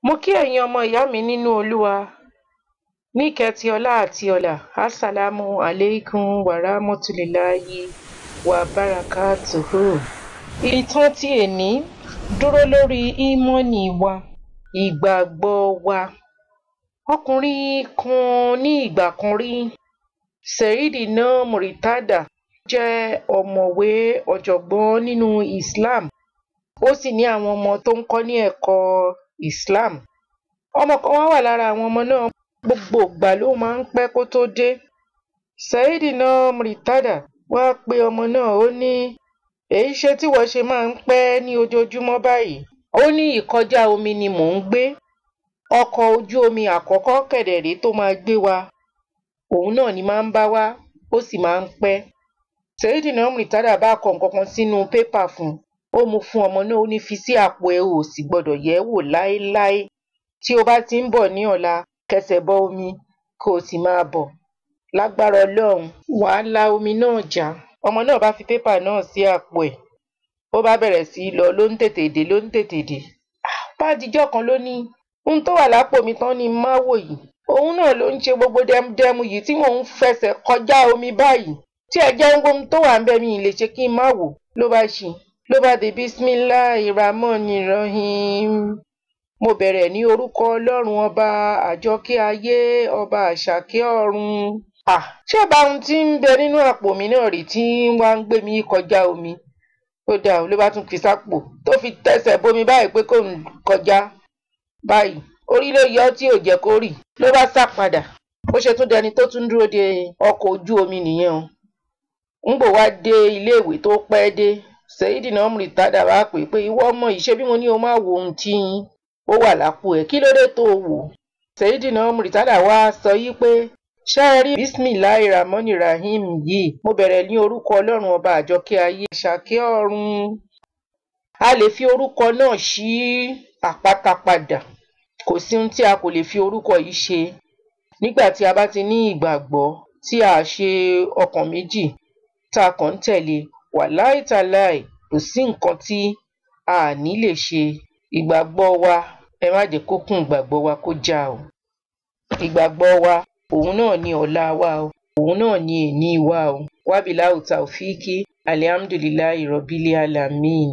Mo kí ẹ̀yin ọmọ ìyá mi nínú Olúwa ní ìkẹ́ti ọlá àti ọlà. Assalamu alaikum wa rahmatullahi wa barakatuhu. Ìtàn tí èní dúró lórí ìmánì wa, ìgbàgbọ́ wa. Ọkùnrin kan ní ìgbà kan rí, Syed Murtadha, jẹ́ ọ̀mọ̀wé ọ̀jọ̀gbọ́n nínú Islam. Ó sì ní àwọn ọmọ tó ń kọ́ ní ẹ̀kọ́ Islam. Ọmọ kan wá wà lára àwọn ọmọ náà, gbogbo ìgbà ló máa ń pẹ́ kó tó dé. Syed Murtadha wá pe ọmọ náà, ó ní, èyí ṣe tí wọ́n ṣe máa ń pẹ́ ní ojoojúmọ́ báyìí? Ó ní, ìkọjá omi ni mò ń gbé. Ọkọ̀ ojú omi àkọ́kọ́ kẹ̀dẹ̀rẹ́ tó máa gbé wa, òun náà ni máa ń bá wa, ó sì máa ń pẹ́. Syed Murtadha bá kọ nǹkan kan sínú pépà fún un. Ó mú fún ọmọ náà, ó ní, fi sí àpò ẹ, ò sì gbọdọ̀ yẹ̀ wò láéláé. Tí o bá ti ń bọ̀ ní ọ̀la, kẹsẹ̀ bọ omi kó o sì máa bọ̀. Lágbára Ọlọ́run, wàá la omi náà já. Ọmọ náà bá fi pépà náà sí àpò ẹ̀. Ó bá bẹ̀rẹ̀ sí lọ, ló ń tètè dé. Bá dijọ́ kan ló ní, ohun tó wà lápò mi tán ni má wò yìí. Òun náà ló ń ṣe gbogbo dẹmudẹmu yìí tí mò ń fẹsẹ̀ kọjá omi báyìí. Tí ẹ jẹ́ ohun tó wà ń bẹ mi lè ṣe kí n má wò. Ló bá ṣí. Ló bá dé Bismillahirrahmanirrahim. Mo bẹ̀rẹ̀ ní orúkọ Ọlọ́run ọba àjọkẹ́ ayé, ọba àṣàkẹ́ ọ̀run. Ṣé ọba ohun tí ń bẹ nínú àpò mi náà rí tí wá ń gbé mi kọjá omi? Ó dà, ló bá tún fi sápò tó fi tẹsẹ̀ bomi báyìí pé kò ń kọjá báyìí. Orí ló yọ tí ò jẹ́ kó rì. Ló bá sá padà. Bó ṣe tún dẹni tó tún dúró de ọkọ̀ ojú omi nìyẹn o. Ńgbò wá dé iléèwé tó pẹ́ dé, Syed Murtadha wá pè pé, ìwọ ọmọ yìí, ṣé bí mo ní o máa wo ohun tí ó wà lápò ẹ̀, kí ló dé tó wò? Syed Murtadha wá sọ yí pé, ṣé ẹ rí Bismillahirrahmanirrahim yìí? Mo bẹ̀rẹ̀ ní orúkọ Ọlọ́run ọba àjọkẹ́ ayé, àṣàkẹ́ ọ̀run. A lè fi orúkọ náà ṣí àpáta padà. Kò sí ohun tí a kò lè fi orúkọ yìí ṣe. Nígbà tí a bá ti ní ìgbàgbọ́, tí a ṣe ọkàn méjì, tá a kàn ń tẹ̀lé, wàláì tàláì, kò sí nǹkan tí a ní lè ṣe. Ìgbàgbọ́ wa, ẹ má jẹ́ kó kún ìgbàgbọ́ wa kó já o. Ìgbàgbọ́ wa, òun náà ni ọ̀la wa o. Òun náà ni èní wa o. Wabillahi taufiki, alhamdulillahi rabbil alamin.